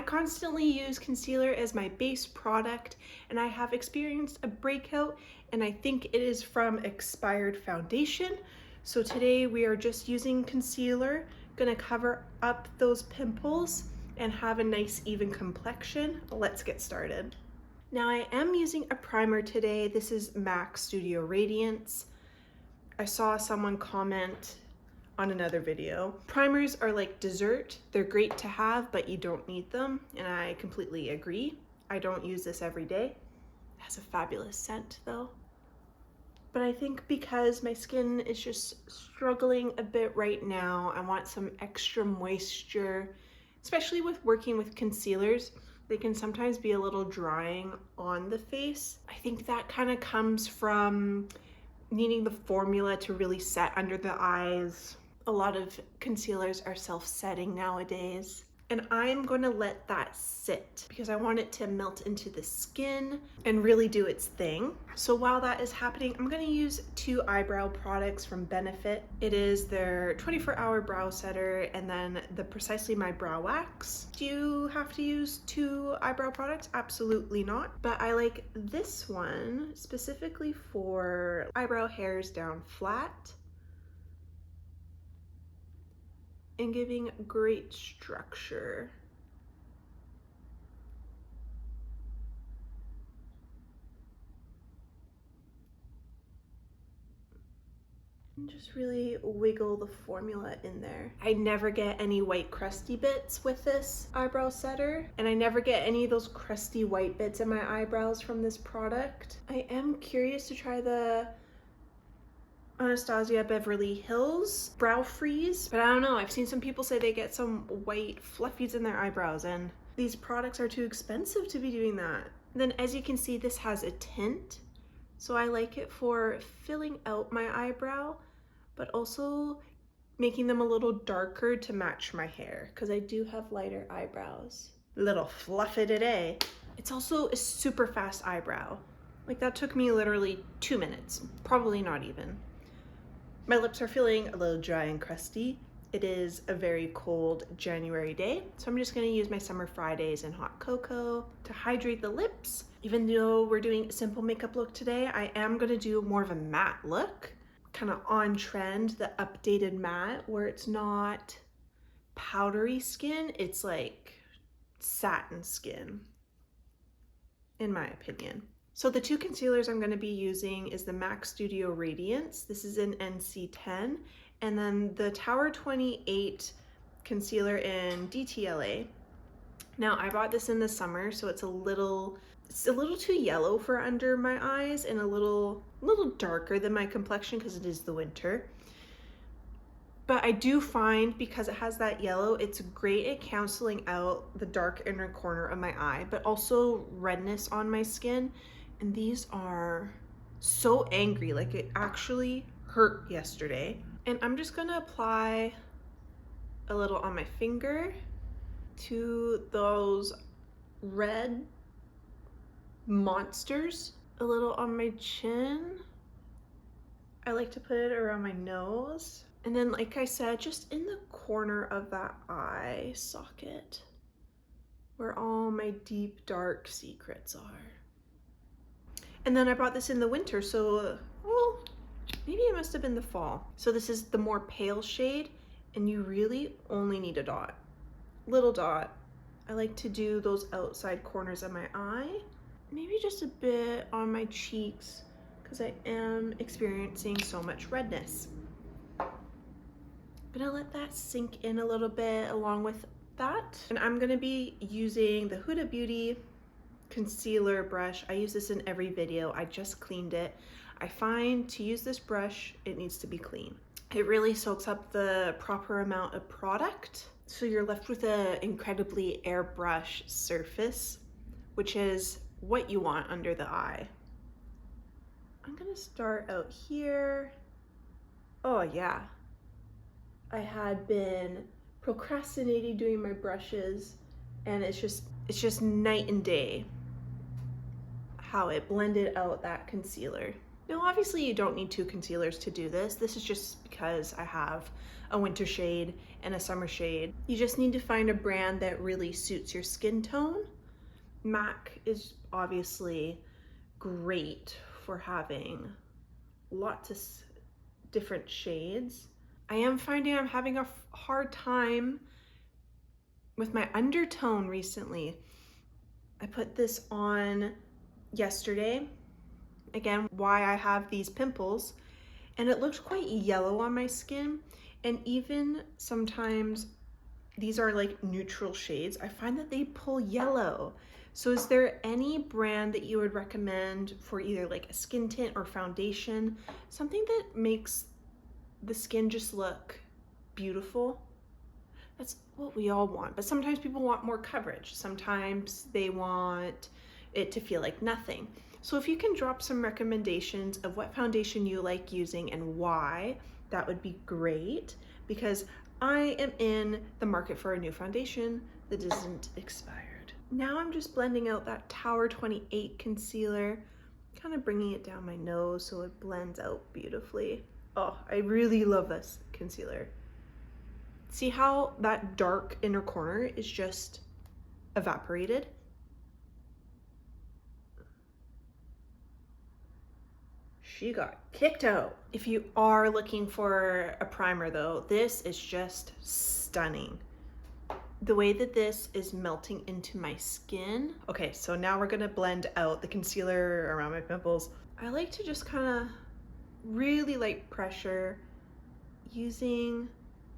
constantly use concealer as my base product, and I have experienced a breakout, and I think it is from expired foundation. So today we are just using concealer, gonna cover up those pimples and have a nice even complexion. Let's get started. Now I am using a primer today. This is MAC Studio Radiance. I saw someone comment on another video. Primers are like dessert. They're great to have, but you don't need them, and I completely agree. I don't use this every day. It has a fabulous scent though. But I think because my skin is just struggling a bit right now, I want some extra moisture, especially with working with concealers. They can sometimes be a little drying on the face. I think that kind of comes from needing the formula to really set under the eyes. A lot of concealers are self-setting nowadays, and I'm going to let that sit because I want it to melt into the skin and really do its thing. So while that is happening, I'm going to use two eyebrow products from Benefit. It is their 24-hour brow setter and then the Precisely My Brow Wax. Do you have to use two eyebrow products? Absolutely not. But I like this one specifically for eyebrow hairs down flat and giving great structure. And just really wiggle the formula in there. I never get any white crusty bits with this eyebrow setter, and I never get any of those crusty white bits in my eyebrows from this product. I am curious to try the Anastasia Beverly Hills Brow Freeze, but I don't know. I've seen some people say they get some white fluffies in their eyebrows, and these products are too expensive to be doing that. Then as you can see, this has a tint, so I like it for filling out my eyebrow, but also making them a little darker to match my hair, because I do have lighter eyebrows. Little fluffy today. It's also a super fast eyebrow. Like that took me literally 2 minutes, probably not even. My lips are feeling a little dry and crusty. It is a very cold January day, so I'm just gonna use my Summer Fridays and hot cocoa to hydrate the lips. Even though we're doing a simple makeup look today, I am gonna do more of a matte look, kind of on trend, the updated matte, where it's not powdery skin, it's like satin skin, in my opinion. So the two concealers I'm going to be using is the MAC Studio Radiance. This is in NC10, and then the Tower 28 concealer in DTLA. Now I bought this in the summer, so it's a little too yellow for under my eyes and a little darker than my complexion because it is the winter. But I do find, because it has that yellow, it's great at canceling out the dark inner corner of my eye, but also redness on my skin. And these are so angry, like it actually hurt yesterday. And I'm just gonna apply a little on my finger to those red monsters, a little on my chin. I like to put it around my nose. And then, like I said, just in the corner of that eye socket, where all my deep, dark secrets are. And then I bought this in the winter, so, well, maybe it must have been the fall. So this is the more pale shade, and you really only need a dot. Little dot. I like to do those outside corners of my eye. Maybe just a bit on my cheeks, because I am experiencing so much redness. Gonna let that sink in a little bit along with that. And I'm gonna be using the Huda Beauty concealer brush. I use this in every video. I just cleaned it. I find to use this brush, it needs to be clean. It really soaks up the proper amount of product, so you're left with an incredibly airbrush surface, which is what you want under the eye. I'm gonna start out here. Oh yeah. I had been procrastinating doing my brushes, and it's just night and day how it blended out that concealer. Now, obviously you don't need 2 concealers to do this. This is just because I have a winter shade and a summer shade. You just need to find a brand that really suits your skin tone. MAC is obviously great for having lots of different shades. I am finding I'm having a hard time with my undertone recently. I put this on yesterday. Again, why I have these pimples, and it looks quite yellow on my skin. And even sometimes these are like neutral shades, I find that they pull yellow. So is there any brand that you would recommend for either like a skin tint or foundation, something that makes the skin just look beautiful? That's what we all want, but sometimes people want more coverage. Sometimes they want it to feel like nothing. So if you can drop some recommendations of what foundation you like using and why, that would be great, because I am in the market for a new foundation that isn't expired. Now I'm just blending out that Tower 28 concealer, kind of bringing it down my nose so it blends out beautifully. Oh, I really love this concealer. See how that dark inner corner is just evaporated? She got kicked out. If you are looking for a primer though, this is just stunning. The way that this is melting into my skin. Okay, so now we're gonna blend out the concealer around my pimples. I like to just kind of really light pressure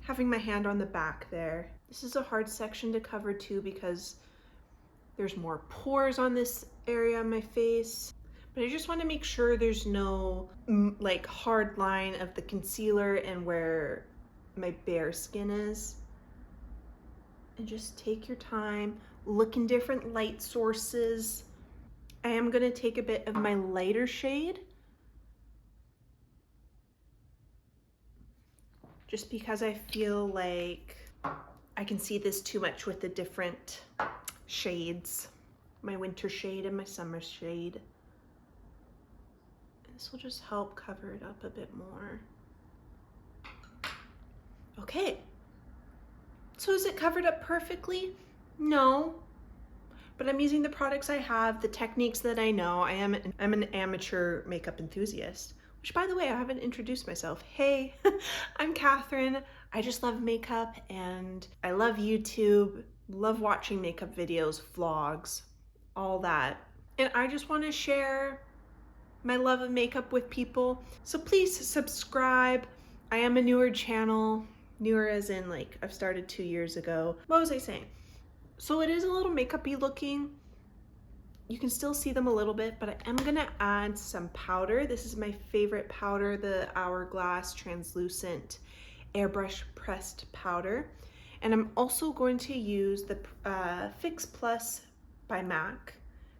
having my hand on the back there. This is a hard section to cover too because there's more pores on this area of my face. But I just want to make sure there's no like hard line of the concealer and where my bare skin is. And just take your time, look in different light sources. I am going to take a bit of my lighter shade, just because I feel like I can see this too much with the different shades. My winter shade and my summer shade. This will just help cover it up a bit more. Okay. So is it covered up perfectly? No. But I'm using the products I have, the techniques that I know. I'm an amateur makeup enthusiast, which by the way, I haven't introduced myself. Hey, I'm Catherine. I just love makeup and I love YouTube, love watching makeup videos, vlogs, all that. And I just want to share my love of makeup with people. So please subscribe. I am a newer channel, newer as in like I've started 2 years ago. What was I saying? So it is a little makeup-y looking. You can still see them a little bit, but I am gonna add some powder. This is my favorite powder, the Hourglass Translucent Airbrush Pressed Powder. And I'm also going to use the Fix Plus by MAC,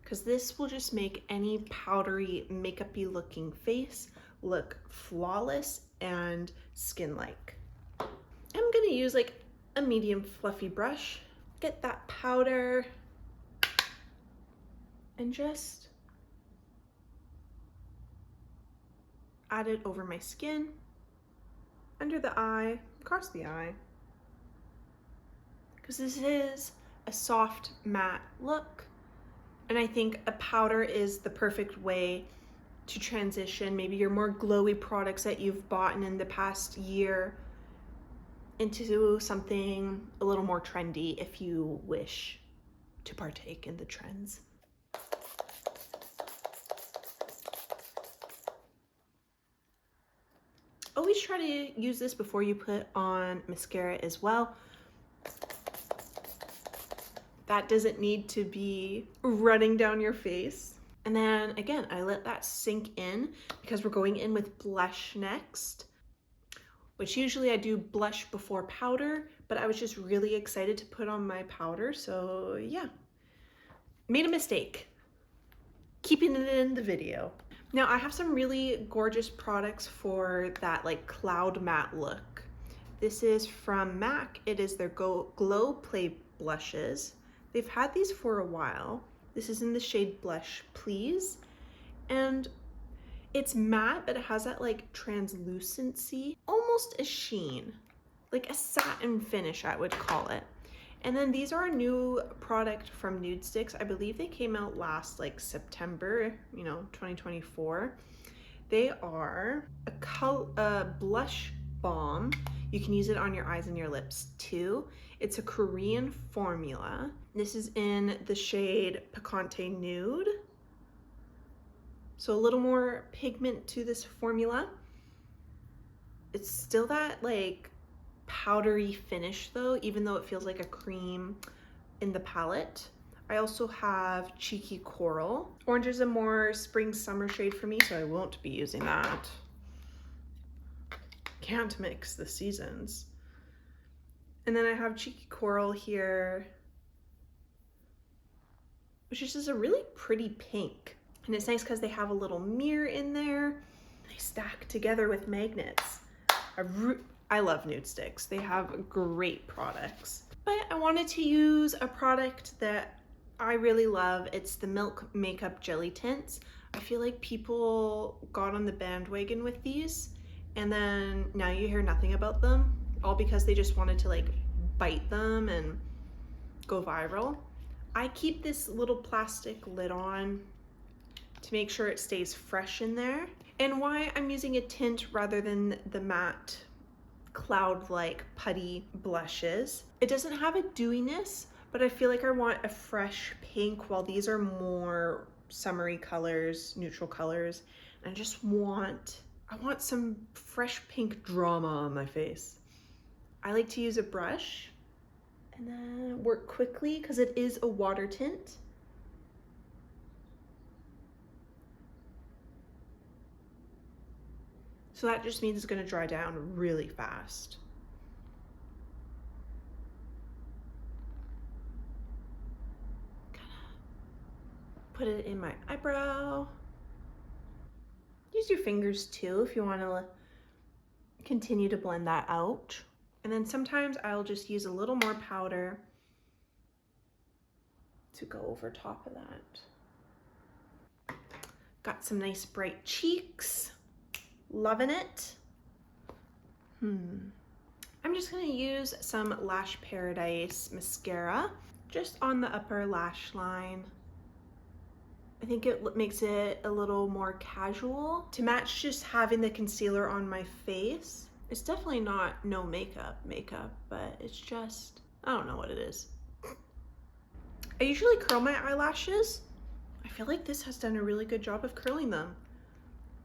because this will just make any powdery, makeup-y looking face look flawless and skin-like. I'm gonna use like a medium fluffy brush, get that powder, and just add it over my skin, under the eye, across the eye, because this is a soft matte look. And I think a powder is the perfect way to transition maybe your more glowy products that you've bought in the past year into something a little more trendy if you wish to partake in the trends. Always try to use this before you put on mascara as well. That doesn't need to be running down your face. And then again, I let that sink in because we're going in with blush next, which usually I do blush before powder, but I was just really excited to put on my powder. So yeah, made a mistake keeping it in the video. Now I have some really gorgeous products for that like cloud matte look. This is from MAC. It is their Glow Play blushes. They've had these for a while. This is in the shade Blush Please. And It's matte, but it has that like translucency, almost a sheen, like a satin finish, I would call it. And then these are a new product from Nude Sticks. I believe they came out last like September, 2024. They are a blush balm. You can use it on your eyes and your lips too. It's a Korean formula. This is in the shade Picante Nude. So a little more pigment to this formula. It's still that like powdery finish though, even though it feels like a cream in the palette. I also have Cheeky Coral. Orange is a more spring summer shade for me, so I won't be using that. Can't mix the seasons. And then I have Cheeky Coral here, which is just a really pretty pink. And it's nice because they have a little mirror in there. They stack together with magnets. I love Nude Sticks. They have great products. But I wanted to use a product that I really love. It's the Milk Makeup Jelly Tints. I feel like people got on the bandwagon with these, and then now you hear nothing about them, all because they just wanted to like bite them and go viral. I keep this little plastic lid on to make sure it stays fresh in there. And why I'm using a tint rather than the matte cloud-like putty blushes. It doesn't have a dewiness, but I feel like I want a fresh pink, while these are more summery colors, neutral colors. And I want some fresh pink drama on my face. I like to use a brush and then work quickly because it is a water tint. So that just means it's gonna dry down really fast. Put it in my eyebrow. Use your fingers too if you want to continue to blend that out. And then sometimes I'll just use a little more powder to go over top of that. Got some nice bright cheeks. Loving it. I'm just gonna use some Lash Paradise mascara just on the upper lash line. I think it makes it a little more casual to match just having the concealer on my face. It's definitely not no makeup, but it's just, I don't know what it is. I usually curl my eyelashes. I feel like this has done a really good job of curling them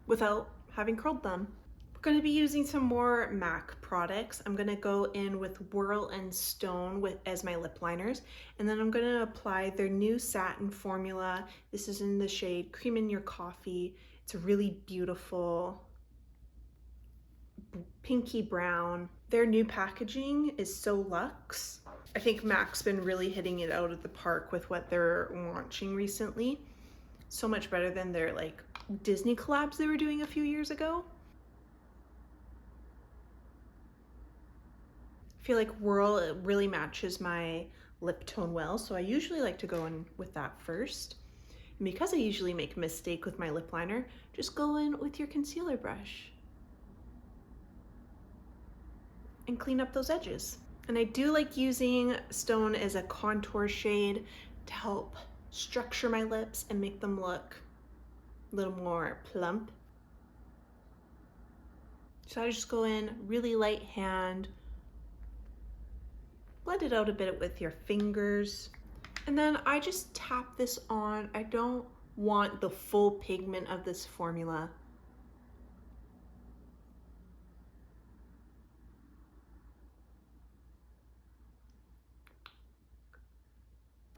without having curled them. We're going to be using some more MAC products. I'm going to go in with Whirl and Stone as my lip liners, and then I'm going to apply their new satin formula. This is in the shade Cream in Your Coffee. It's a really beautiful pinky brown. Their new packaging is so luxe. I think MAC's been really hitting it out of the park with what they're launching recently. So much better than their like Disney collabs they were doing a few years ago. I feel like Whirl, it really matches my lip tone well, so I usually like to go in with that first. And because I usually make a mistake with my lip liner, just go in with your concealer brush and clean up those edges. And I do like using Stone as a contour shade to help structure my lips and make them look a little more plump. So I just go in really light hand, blend it out a bit with your fingers, and then I just tap this on. I don't want the full pigment of this formula.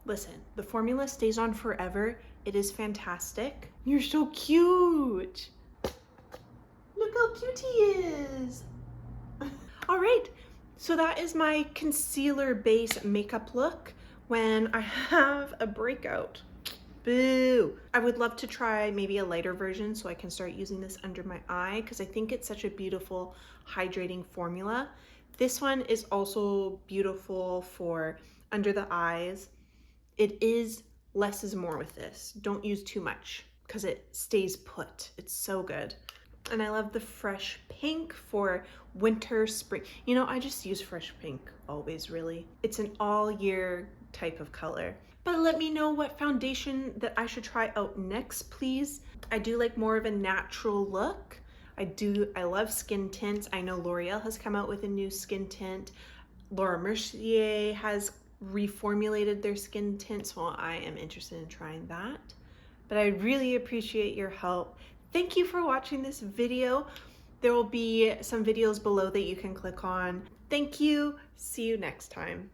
Listen, the formula stays on forever. It is fantastic. You're so cute. Look how cute he is. All right, so that is my concealer base makeup look when I have a breakout. Boo. I would love to try maybe a lighter version so I can start using this under my eye because I think it's such a beautiful hydrating formula. This one is also beautiful for under the eyes. It is less is more with this. Don't use too much. because it stays put. It's so good. And I love the fresh pink for winter, spring. You know, I just use fresh pink always, really. It's an all year type of color. But let me know what foundation that I should try out next, please. I do like more of a natural look. I love skin tints. I know L'Oreal has come out with a new skin tint. Laura Mercier has reformulated their skin tint, so I am interested in trying that. But I really appreciate your help. Thank you for watching this video. There will be some videos below that you can click on. Thank you. See you next time.